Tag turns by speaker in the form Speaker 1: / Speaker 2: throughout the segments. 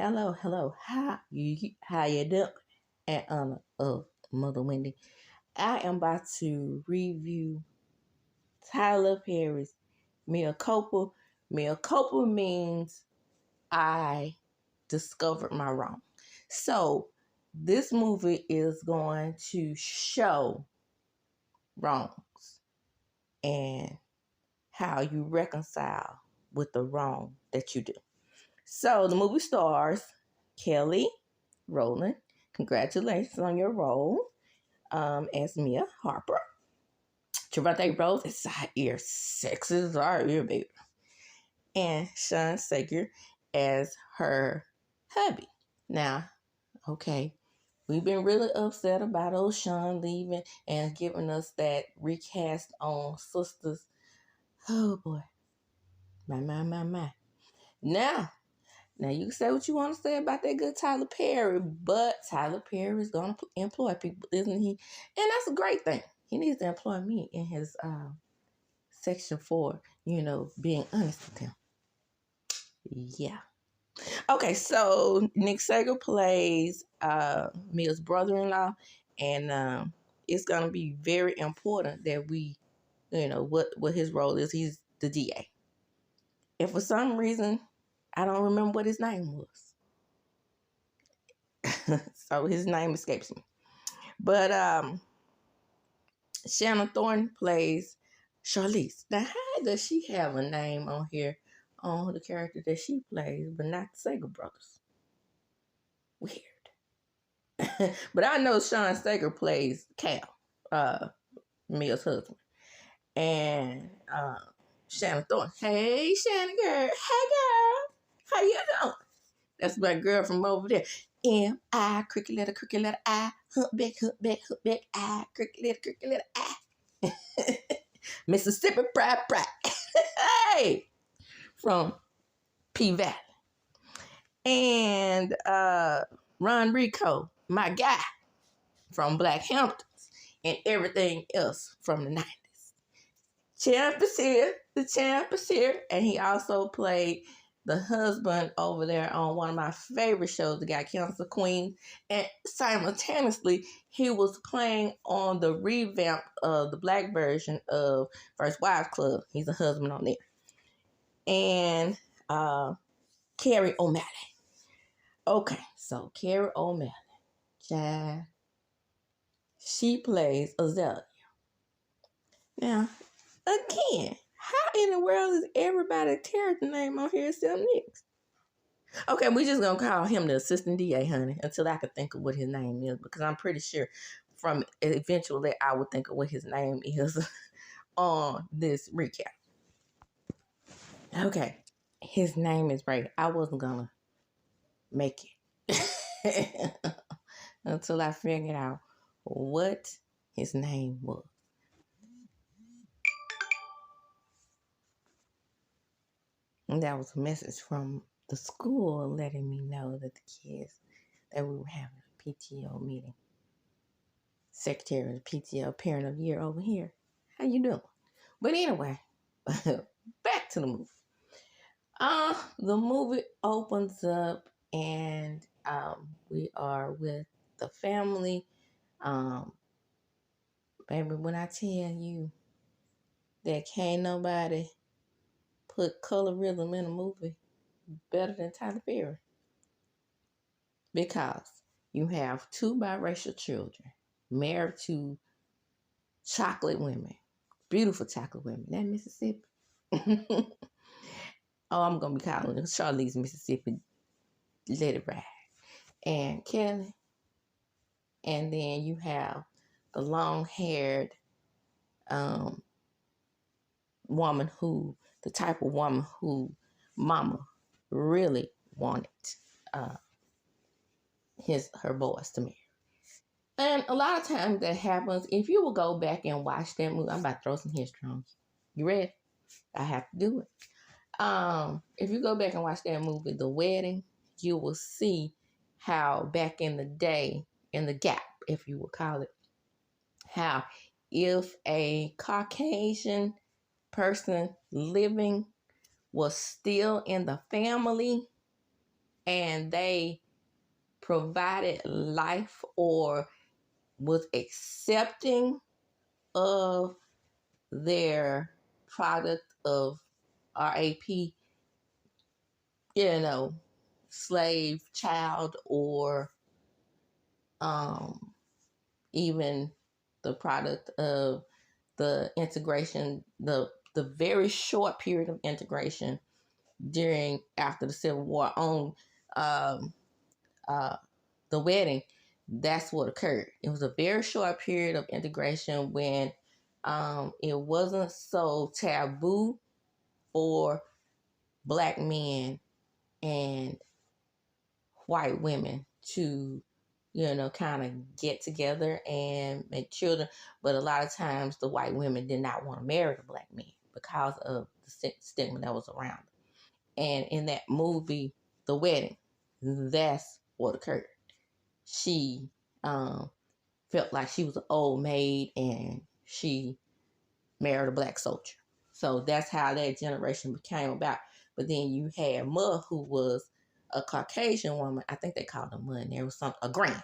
Speaker 1: hello. How you doing? In honor of Mother Wendy, I am about to review Tyler Perry's Mea Culpa. Mea Culpa means I discovered my wrong. So this movie is going to show wrongs and how you reconcile with the wrong that you do. So the movie stars Kelly Rowland. Congratulations on your role as Mia Harper. Trevante Rose is Zaire. Sexy Zaire, baby. And Sean Sager as her hubby. Now, okay, we've been really upset about old Sean leaving and giving us that recast on Sisters. Oh boy. My. Now you can say what you want to say about that good Tyler Perry, but Tyler Perry is going to employ people, isn't he? And that's a great thing. He needs to employ me in his section 4, being honest with him. Yeah. Okay, so Nick Sager plays Mia's brother-in-law, and it's going to be very important that we, what his role is. He's the DA. And for some reason, I don't remember what his name was. So his name escapes me. But Shannon Thorne plays Charlize. Now, how does she have a name on here on the character that she plays, but not the Sager brothers? Weird. But I know Sean Sager plays Cal, Mia's husband. And Shannon Thorne. Hey, Shannon girl. Hey, girl. How you doing? That's my girl from over there. M-I, cricket letter I, humpback, I, cricket letter I. Mississippi pride. Hey! From P Valley. And Ron Rico, my guy from Black Hamptons and everything else from the 90s. Champ is here. The champ is here. And he also played the husband over there on one of my favorite shows, The Guy Cancer Queen. And simultaneously, he was playing on the revamp of the black version of First Wives Club. He's a husband on there. And Carrie O'Malley. Okay, so Carrie O'Malley. Child, she plays Azalea. Now, again, how in the world is everybody's character name on here except Nick's? Okay, we just gonna call him the assistant DA, honey, until I can think of what his name is, because I'm pretty sure from eventually I would think of what his name is on this recap. Okay, his name is right. I wasn't gonna make it until I figured out what his name was. And that was a message from the school letting me know that the kids, that we were having a PTO meeting. Secretary of the PTO, parent of the year over here. How you doing? But anyway, back to the movie. The movie opens up and we are with the family. Baby, when I tell you that can't nobody put colorism in a movie better than Tyler Perry. Because you have 2 biracial children married to chocolate women, beautiful chocolate women. That Mississippi. Oh, I'm going to be calling it Charlize, Mississippi. Let it ride. And Kelly. And then you have the long-haired woman who, the type of woman who mama really wanted her boys to marry. And a lot of times that happens. If you will go back and watch that movie, I'm about to throw some history on you. You ready? I have to do it. If you go back and watch that movie, The Wedding, you will see how back in the day, in the gap, if you would call it, how if a Caucasian person living was still in the family and they provided life or was accepting of their product of RAP, slave, child, or even the product of the integration, the very short period of integration during after the Civil War on um, uh, the wedding. That's what occurred. It was a very short period of integration when it wasn't so taboo for Black men and white women to, kind of get together and make children. But a lot of times the white women did not want to marry the Black men because of the stigma that was around them. And in that movie, The Wedding, that's what occurred. She felt like she was an old maid and she married a Black soldier. So that's how that generation became about. But then you had Ma, who was a Caucasian woman. I think they called her Ma, and there was something, a Graham.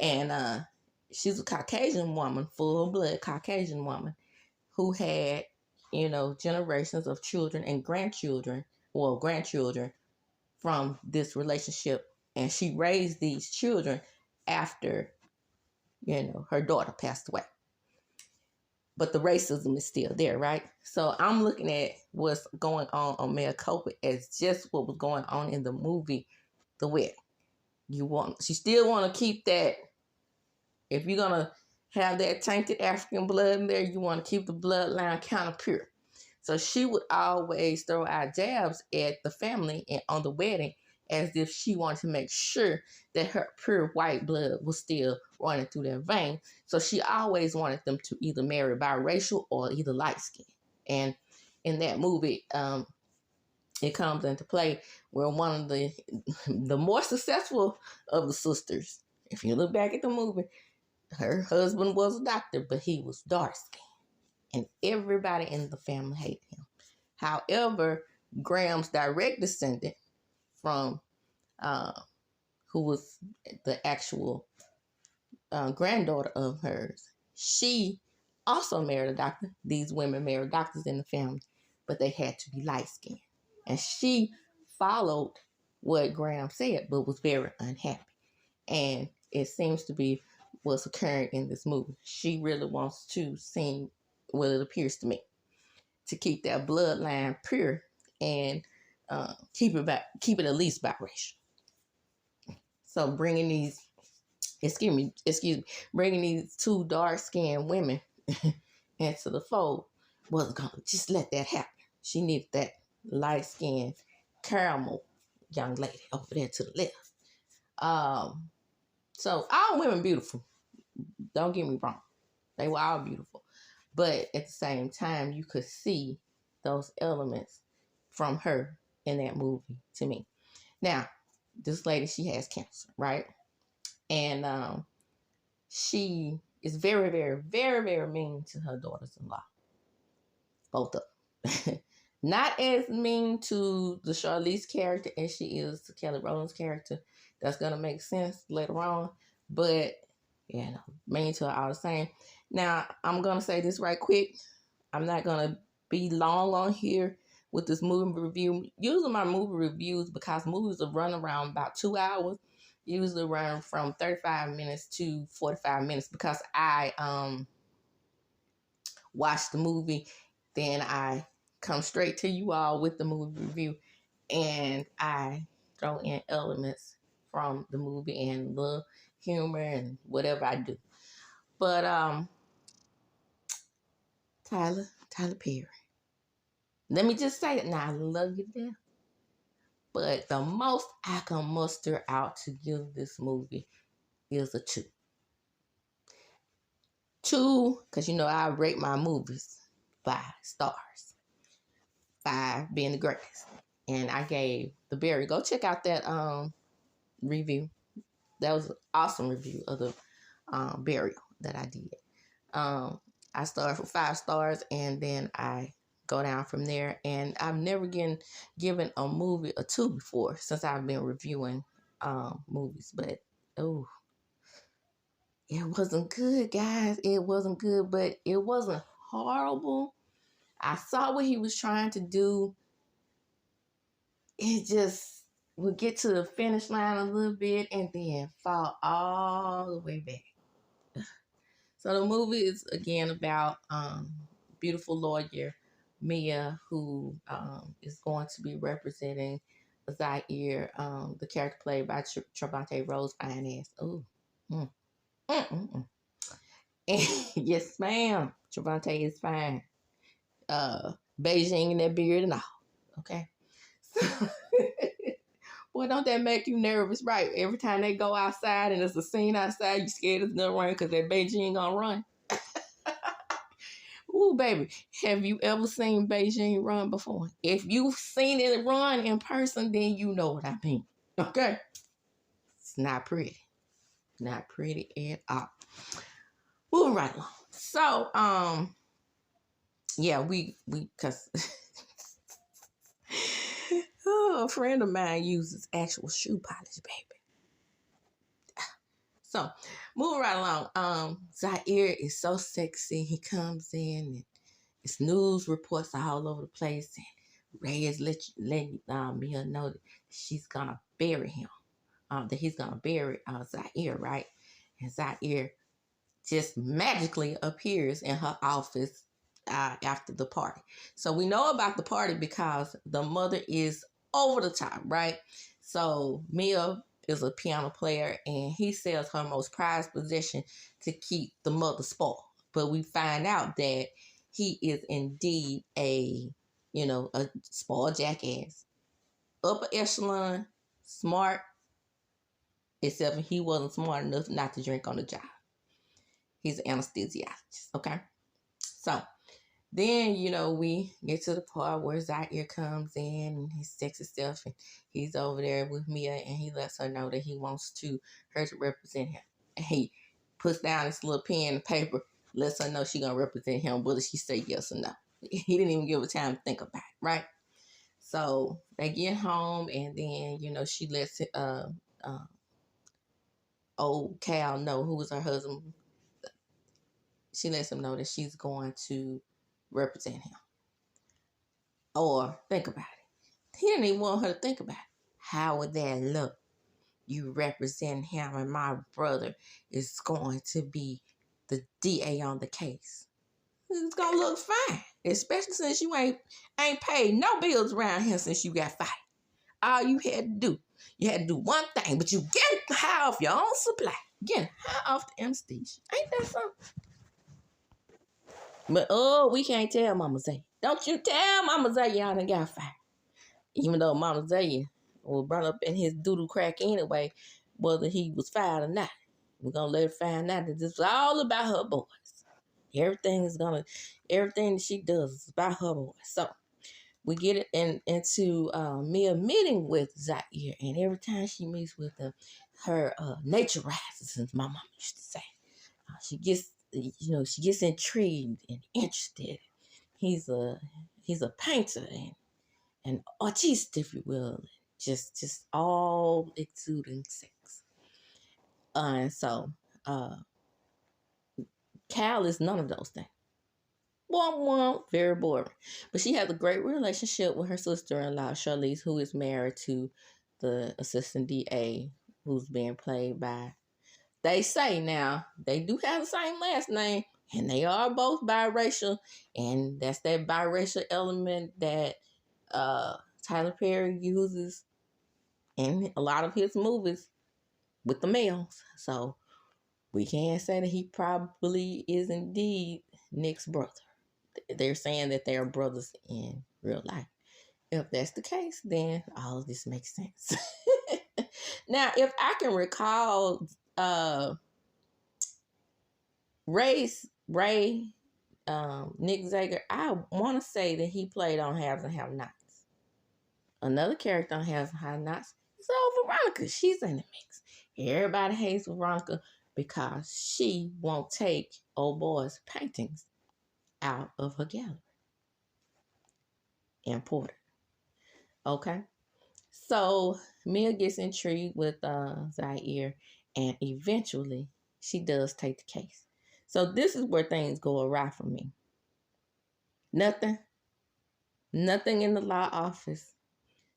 Speaker 1: And she's a Caucasian woman, full blood Caucasian woman, who had, generations of children and grandchildren from this relationship. And she raised these children after, her daughter passed away. But the racism is still there, right? So I'm looking at what's going on Mea Culpa as just what was going on in the movie The Wedding. She still want to keep that. If you're gonna have that tainted African blood in there, you want to keep the bloodline kind of pure. So she would always throw out jabs at the family and on the wedding as if she wanted to make sure that her pure white blood was still running through their veins. So she always wanted them to either marry biracial or either light skin. And in that movie, it comes into play where one of the more successful of the sisters, if you look back at the movie, her husband was a doctor, but he was dark skinned. And everybody in the family hated him. However, Graham's direct descendant from who was the actual granddaughter of hers, she also married a doctor. These women married doctors in the family, but they had to be light skinned. And she followed what Graham said, but was very unhappy. And it seems to be what's occurring in this movie. She really wants to seem, well, it appears to me, to keep that bloodline pure and keep it at least biracial. So bringing these, bringing these two dark-skinned women into the fold wasn't gonna just let that happen. She needed that light-skinned caramel young lady over there to the left. So all women beautiful. Don't get me wrong. They were all beautiful. But at the same time, you could see those elements from her in that movie to me. Now, this lady, she has cancer, right? And she is very, very, very, very mean to her daughters-in-law. Both of them. Not as mean to the Charlize character as she is to Kelly Rowland's character. That's going to make sense later on. But, mean to her all the same. Now, I'm going to say this right quick. I'm not going to be long on here with this movie review. Usually my movie reviews, because movies are run around about 2 hours, usually run from 35 minutes to 45 minutes because I watch the movie, then I come straight to you all with the movie review, and I throw in elements from the movie and the humor and whatever I do. But Tyler Perry. Let me just say it now. I love you there. But the most I can muster out to give this movie is a 2. 2, because I rate my movies 5 stars. 5 being the greatest. And I gave The Berry. Go check out that review. That was an awesome review of the burial that I did. I started with 5 stars, and then I go down from there. And I've never given a movie a 2 before since I've been reviewing movies. But oh, it wasn't good, guys. It wasn't good, but it wasn't horrible. I saw what he was trying to do. It just would get to the finish line a little bit and then fall all the way back. So the movie is again about beautiful lawyer Mia, who is going to be representing Zaire, the character played by Trevante Rose Finance. Oh, mm, mm, mm, mm. Yes, ma'am. Trevante is fine. Beijing and that beard and all. Okay. Boy, don't that make you nervous, right? Every time they go outside and there's a scene outside, you scared it's gonna run because that Beijing gonna run. Ooh, baby, have you ever seen Beijing run before? If you've seen it run in person, then you know what I mean. Okay? It's not pretty. Not pretty at all. Moving right along. So, yeah, cause a friend of mine uses actual shoe polish, baby. So, moving right along. Zaire is so sexy. He comes in and it's news reports all over the place. And Ray is letting Mia know that she's gonna bury him. That he's gonna bury Zaire, right? And Zaire just magically appears in her office after the party. So we know about the party because the mother is over the top, right? So Mia is a piano player and he sells her most prized possession to keep the mother spoiled. But we find out that he is indeed a spoiled jackass. Upper echelon, smart, except he wasn't smart enough not to drink on the job. He's an anesthesiologist, okay? So then, we get to the part where Zaire comes in and his sexy stuff, and he's over there with Mia, and he lets her know that he wants her to represent him. And he puts down this little pen and paper, lets her know she's going to represent him, whether she say yes or no. He didn't even give her time to think about it, right? So they get home, and then, she lets old Cal know, who was her husband. She lets him know that she's going to represent him. Or think about it. He didn't even want her to think about it. How would that look? You represent him and my brother is going to be the DA on the case. It's going to look fine. Especially since you ain't paid no bills around here since you got fired. All you had to do one thing, but you get high off your own supply. Getting high off the anesthesia. Ain't that something? But we can't tell Mama Zay. Don't you tell Mama Zay y'all done got fired. Even though Mama Zay was brought up in his doodle crack anyway, whether he was fired or not. We're gonna let her find out that this is all about her boys. Everything that she does is about her boys. So we get it into Mia meeting with Zaire, and every time she meets with him, her nature rises, as my mom used to say. She gets intrigued and interested. He's a painter and artiste, if you will, just all exuding sex. And so Cal is none of those things. Very boring. But she has a great relationship with her sister-in-law, Charlize, who is married to the assistant DA, who's being played by. They say now they do have the same last name, and they are both biracial, and that's that biracial element that Tyler Perry uses in a lot of his movies with the males. So we can say that he probably is indeed Nick's brother. They're saying that they are brothers in real life. If that's the case, then all of this makes sense. Now, if I can recall, Ray, Nick Zager, I want to say that he played on Haves and Have Nots. Another character on Haves and Have Nots is Veronica. She's in the mix. Everybody hates Veronica because she won't take old boy's paintings out of her gallery. important. Okay. So Mia gets intrigued with Zaire, and eventually she does take the case. So this is where things go awry for me. Nothing, nothing in the law office,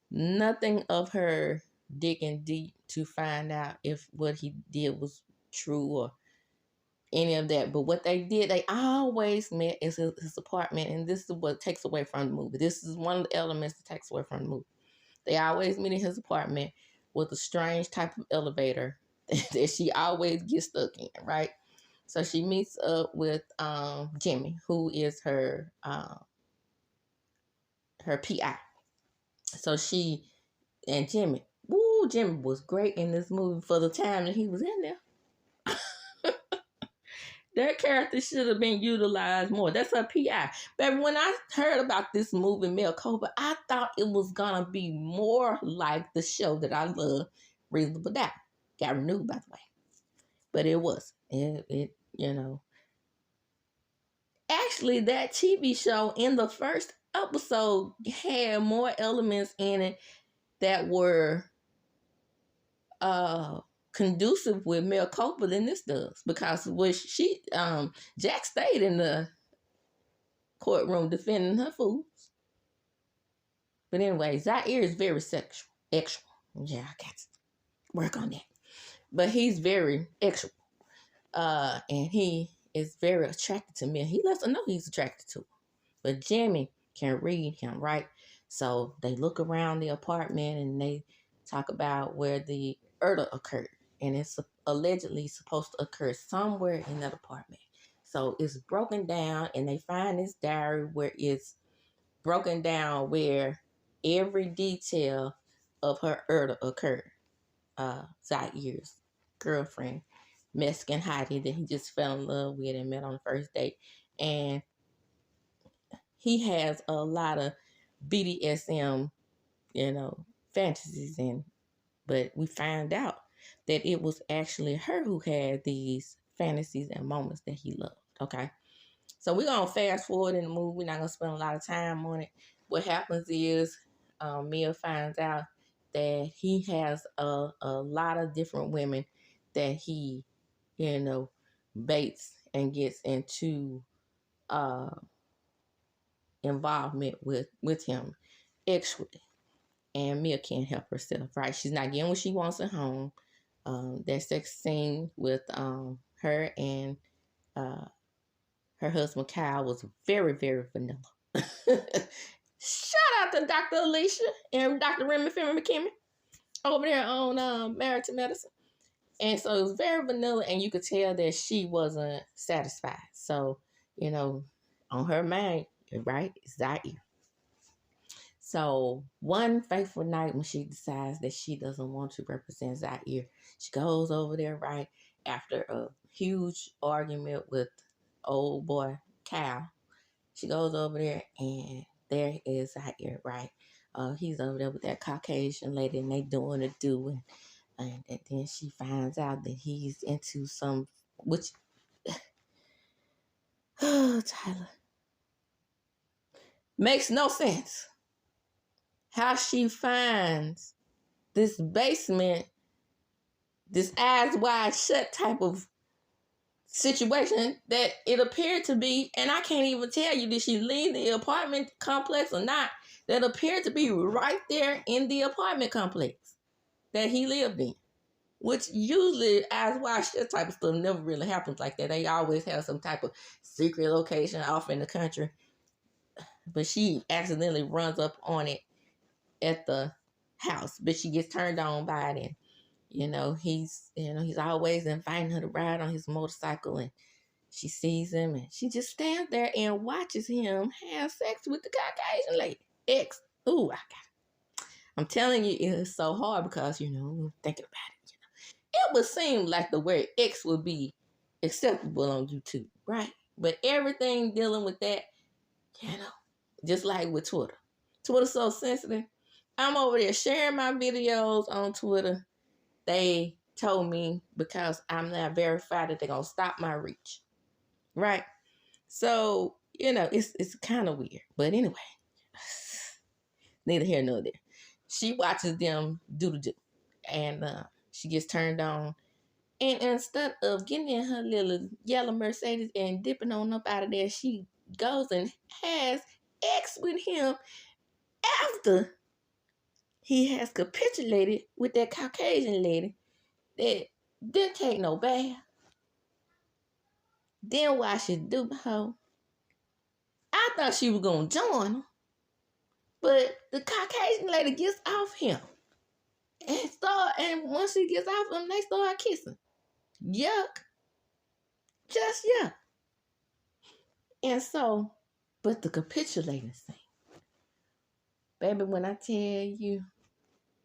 Speaker 1: nothing of her digging deep to find out if what he did was true or any of that. But what they did, they always met in his apartment, and this is what takes away from the movie. This is one of the elements that takes away from the movie. They always meet in his apartment with a strange type of elevator that she always gets stuck in, right? So she meets up with Jimmy, who is her PI. So she and Jimmy, Jimmy was great in this movie for the time that he was in there. Their character should have been utilized more. That's her PI. But when I heard about this movie, Mel Culpa, I thought it was gonna be more like the show that I love, Reasonable Doubt. Got renewed, by the way, but it was. Actually, that TV show in the first episode had more elements in it that were conducive with Mel Culpa than this does, because Jack stayed in the courtroom defending her fools. But anyway, Zaire is very sexual. Yeah, I got to work on that. But he's very sexual. And he is very attracted to me. He lets her know he's attracted to her. But Jimmy can read him, right? So they look around the apartment and they talk about where the murder occurred. And it's allegedly supposed to occur somewhere in that apartment. So it's broken down, and they find this diary where it's broken down where every detail of her murder occurred. Zaire's girlfriend, Mexican hottie that he just fell in love with and met on the first date. And he has a lot of BDSM, fantasies but we find out that it was actually her who had these fantasies and moments that he loved. Okay. So we're going to fast forward in the movie. We're not going to spend a lot of time on it. What happens is Mia finds out that he has a lot of different women that he, baits and gets into involvement with him sexually. And Mia can't help herself, right? She's not getting what she wants at home. That sex scene with her and her husband Kyle was very, very vanilla. Shout out to Dr. Alicia and Dr. Remy Femi McKimmon over there on Married to Medicine. And so it was very vanilla, and you could tell that she wasn't satisfied. So, on her mind, right, Zaire. So one fateful night when she decides that she doesn't want to represent Zaire, she goes over there, right, after a huge argument with old boy Cal. She goes over there, and there is Zaire, right? He's over there with that Caucasian lady, and they doing a do, and then she finds out that he's into some, which, Tyler, makes no sense. How she finds this basement, this eyes wide shut type of situation that it appeared to be, and I can't even tell you, did she leave the apartment complex or not, that appeared to be right there in the apartment complex that he lived in. Which usually, eyes wide shut type of stuff never really happens like that. They always have some type of secret location off in the country. But she accidentally runs up on it at the house, but she gets turned on by it, and he's always inviting her to ride on his motorcycle, and she sees him, and she just stands there and watches him have sex with the Caucasian lady. I'm telling you, it's so hard because, thinking about it, it would seem like the word X would be acceptable on YouTube, right? But everything dealing with that, just like with Twitter. Twitter's so sensitive. I'm over there sharing my videos on Twitter. They told me because I'm not verified that they're going to stop my reach. Right? So, it's kind of weird. But anyway, Neither here nor there. She watches them do the do. And she gets turned on. And instead of getting in her little yellow Mercedes and dipping on up out of there, she goes and has sex with him after he has capitulated with that Caucasian lady that didn't take no bath. Then why she do her? I thought she was gonna join him, but the Caucasian lady gets off him and once she gets off him, they start kissing. Yuck. Just yuck. And so, but the capitulating scene. Baby, when I tell you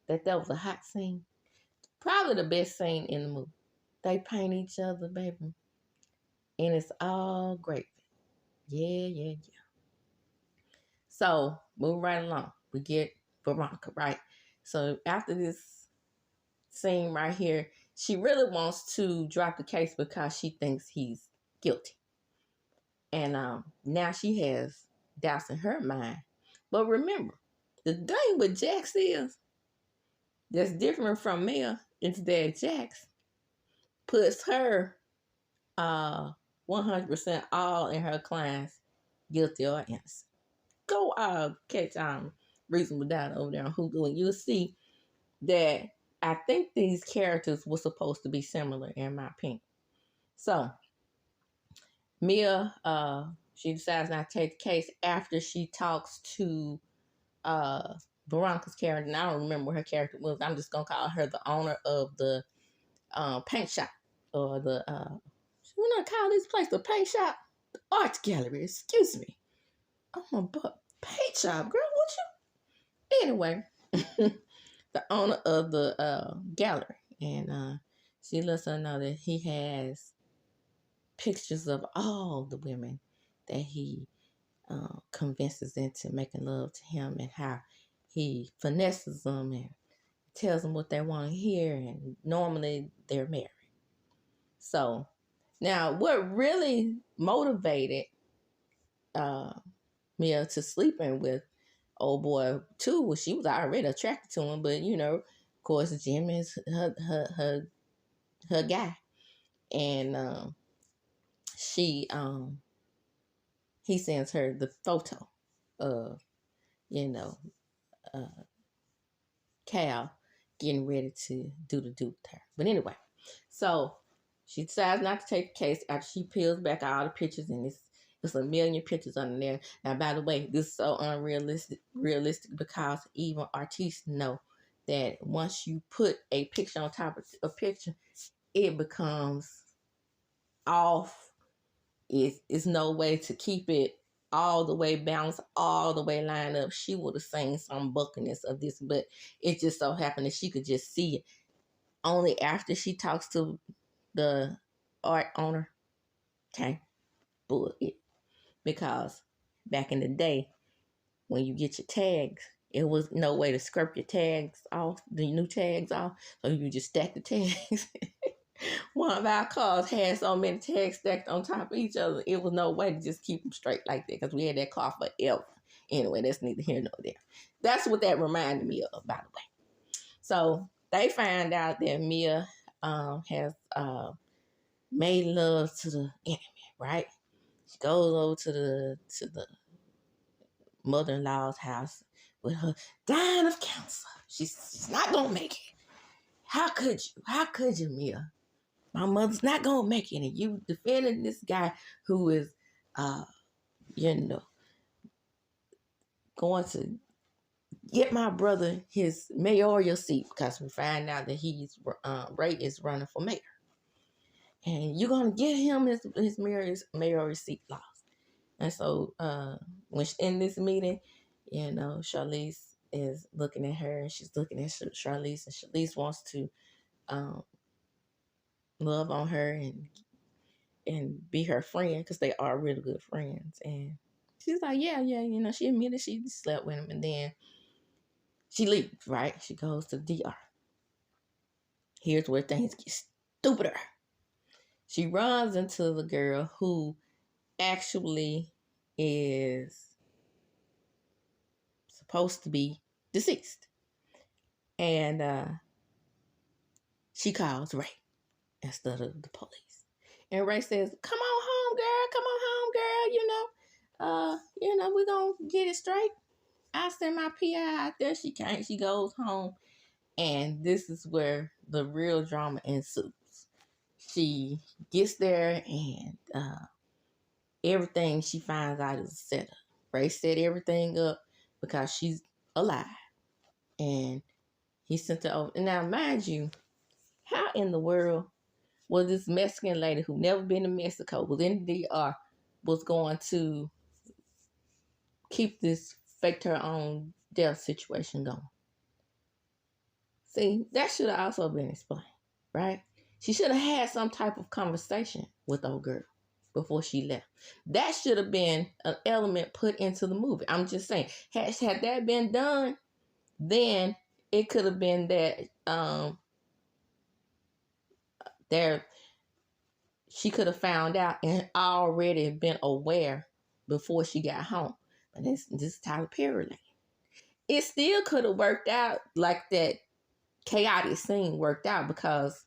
Speaker 1: that was a hot scene, probably the best scene in the movie. They paint each other, baby. And it's all great. Yeah. So, move right along. We get Veronica, right? So, after this scene right here, she really wants to drop the case because she thinks he's guilty. And now she has doubts in her mind. But remember, the thing with Jax is, that's different from Mia, is that Jax puts her 100% all in her clients guilty or innocent. Go catch Reasonable Doubt over there on Hulu, and you'll see that I think these characters were supposed to be similar, in my opinion. So Mia, she decides not to take the case after she talks to Veronica's character. And I don't remember what her character was. I'm just gonna call her the owner of the paint shop, or the we're gonna call this place the paint shop, the art gallery. Excuse me. Oh my butt, paint shop, girl. What you? Anyway, the owner of the gallery, and she lets her know that he has pictures of all the women that he convinces into making love to him, and how he finesses them and tells them what they want to hear, and normally they're married. So now what really motivated Mia to sleeping with old boy too was she was already attracted to him, but of course Jim is her guy, and she he sends her the photo of Cal getting ready to do the do with her. But anyway, so she decides not to take the case after she peels back all the pictures, and it's a million pictures under there. Now, by the way, this is so realistic because even artists know that once you put a picture on top of a picture, it becomes off. It's no way to keep it all the way balanced, all the way lined up. She would have seen some buckiness of this, but it just so happened that she could just see it only after she talks to the art owner. Okay, bullshit. Because back in the day, when you get your tags, it was no way to scrape your tags off, the new tags off, so you just stack the tags. One of our cars had so many tags stacked on top of each other, it was no way to just keep them straight like that, because we had that car forever. Anyway, that's neither here nor there. That's what that reminded me of, by the way. So they find out that Mia has made love to the enemy, right? She goes over to the mother-in-law's house with her dying of cancer. She's not gonna make it. How could you? How could you, Mia? My mother's not gonna make it, and you defending this guy who is, going to get my brother his mayoral seat, because we find out that Ray is running for mayor, and you're gonna get him his mayoral seat lost. And so, when in this meeting, Charlize is looking at her, and she's looking at Charlize, and Charlize wants to love on her and be her friend, because they are really good friends. And she's like, yeah, she admitted she slept with him, and then she leaves, right? She goes to the DR. Here's where things get stupider. She runs into the girl who actually is supposed to be deceased. And she calls Ray instead of the police. And Ray says, "Come on home, girl. Come on home, girl. We're gonna get it straight. I send my PI out there. She can't. She goes home." And this is where the real drama ensues. She gets there and everything she finds out is a setup. Ray set everything up because she's alive. And he sent her over. Now, mind you, how in the world was this Mexican lady who never been to Mexico, was in the DR, was going to keep this faked her own death situation going? See, that should have also been explained, right? She should have had some type of conversation with old girl before she left. That should have been an element put into the movie. I'm just saying, had that been done, then it could have been that there she could have found out and already been aware before she got home. But this is Tyler Perry lane. It still could have worked out like that chaotic scene worked out, because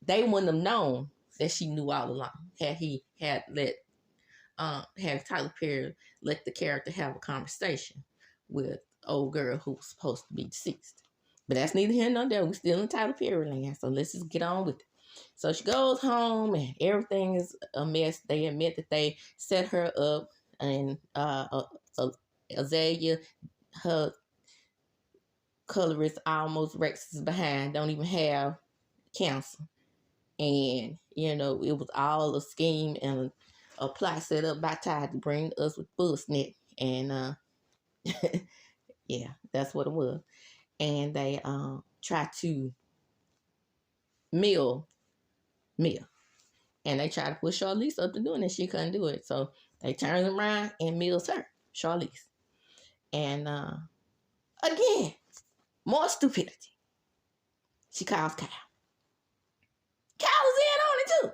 Speaker 1: they wouldn't have known that she knew all along had he had Tyler Perry let the character have a conversation with old girl who was supposed to be deceased. But that's neither here nor there. We're still in Tyler Perry land, so let's just get on with it. So she goes home and everything is a mess. They admit that they set her up, and Azalea, her colorist, almost Rex's behind, don't even have cancer. And, it was all a scheme and a plot set up by Ty to bring us with Bullsnit. And, yeah, that's what it was. And they tried to mill. And they tried to push Charlize up to doing it. She couldn't do it. So they turned around and mills her, Charlize. And, again, more stupidity. She calls Kyle. Kyle was in on it too.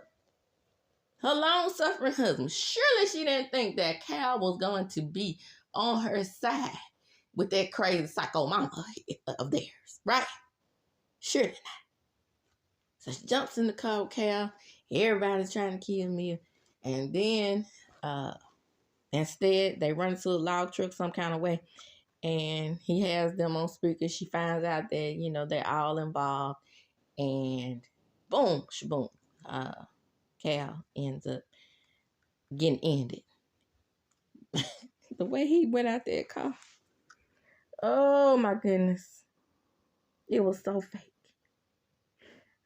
Speaker 1: Her long-suffering husband. Surely she didn't think that Cal was going to be on her side with that crazy psycho mama of theirs, right? Surely not. So she jumps in the car with Cal. Everybody's trying to kill me. And then instead, they run into a log truck some kind of way. And he has them on speaker. She finds out that, they're all involved. And boom, shaboom. Cal ends up getting ended. The way he went out that car. Oh my goodness. It was so fake.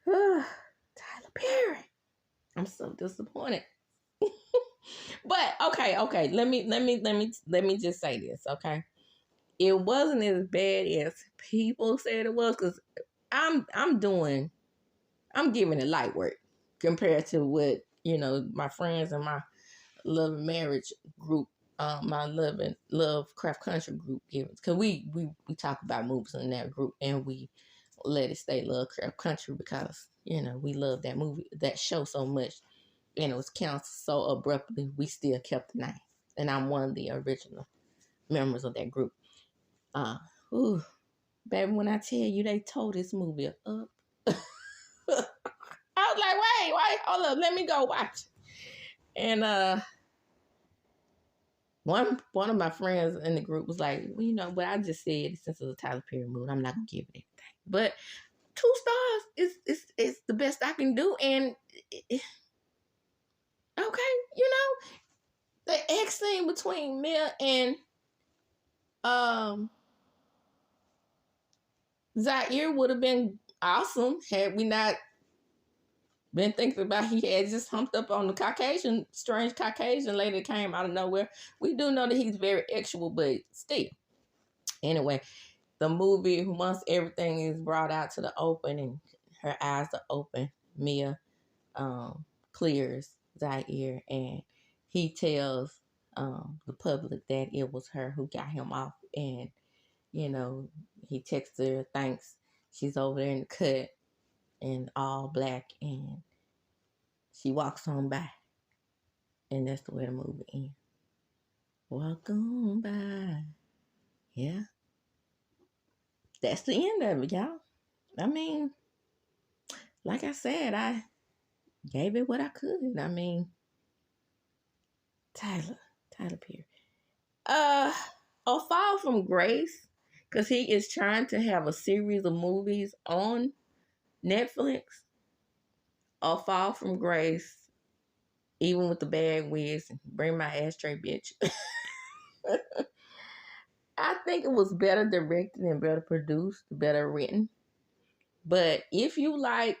Speaker 1: Tyler Perry. I'm so disappointed. But okay. Let me just say this, okay? It wasn't as bad as people said it was, because I'm giving it light work compared to what, my friends and my love and marriage group, my love craft country group gives, because we talk about movies in that group, and we let it stay love craft country because we love that show so much, and it was canceled so abruptly. We still kept the name, and I'm one of the original members of that group. Ooh, baby, when I tell you they tore this movie up, I was like, wait, hold up, let me go watch it. And one of my friends in the group was like, well, what I just said, since it was a Tyler Perry movie, I'm not gonna give it anything. But 2 stars is the best I can do. And okay, the X scene between Mia and Zaire would have been awesome had we not been thinking about he had just humped up on the strange Caucasian lady that came out of nowhere. We do know that he's very sexual, but still. Anyway, the movie, once everything is brought out to the open and her eyes are open, Mia clears Zaire, and he tells the public that it was her who got him off. And, he texts her, thanks. She's over there in the cut in all black, and she walks on by. And that's the way the movie ends. Walk on by. Yeah. that's the end of it, y'all. I mean, like I said, I gave it what I could. I mean, Tyler Perry. A Fall from Grace, because he is trying to have a series of movies on Netflix. A Fall from Grace, even with the bad wigs, bring my ashtray, bitch. I think it was better directed and better produced, better written. But if you like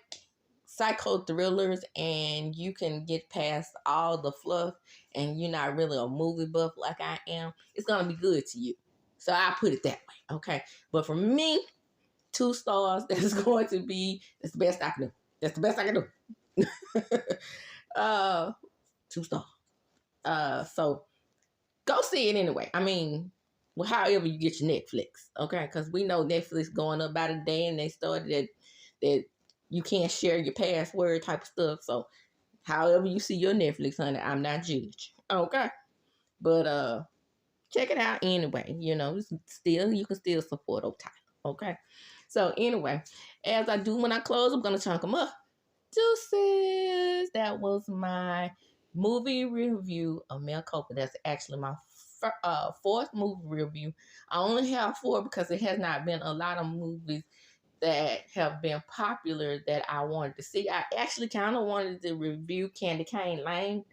Speaker 1: psycho thrillers and you can get past all the fluff and you're not really a movie buff like I am, it's gonna be good to you. So I put it that way, okay? But for me, 2 stars. That's the best I can do. That's the best I can do. uh, 2 stars. So go see it anyway. I mean, well, however you get your Netflix, okay? Because we know Netflix going up by the day, and they started that you can't share your password type of stuff. So, however you see your Netflix, honey, I'm not judged, okay? But check it out anyway. You know, you can still support old Tyler, okay? So anyway, as I do when I close, I'm gonna chunk them up. Deuces. That was my movie review of Mel Culpa. That's actually my fourth movie review. I only have 4 because it has not been a lot of movies that have been popular that I wanted to see. I actually kind of wanted to review Candy Cane Lane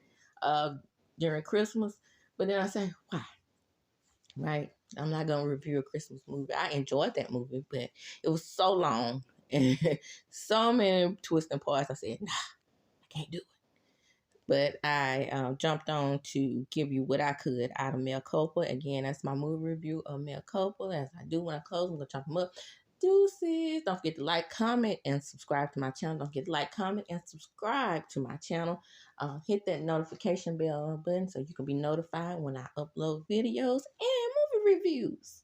Speaker 1: during Christmas, but then I said, why? Right? I'm not gonna review a Christmas movie. I enjoyed that movie, but it was so long and so many twists and parts. I said, nah, I can't do it. But I jumped on to give you what I could out of Mel Culpa. Again, that's my movie review of Mel Culpa. As I do when I close, I'm gonna chop them up. Deuces. Don't forget to like, comment, and subscribe to my channel. Don't forget to like, comment, and subscribe to my channel. Hit that notification bell button so you can be notified when I upload videos and movie reviews.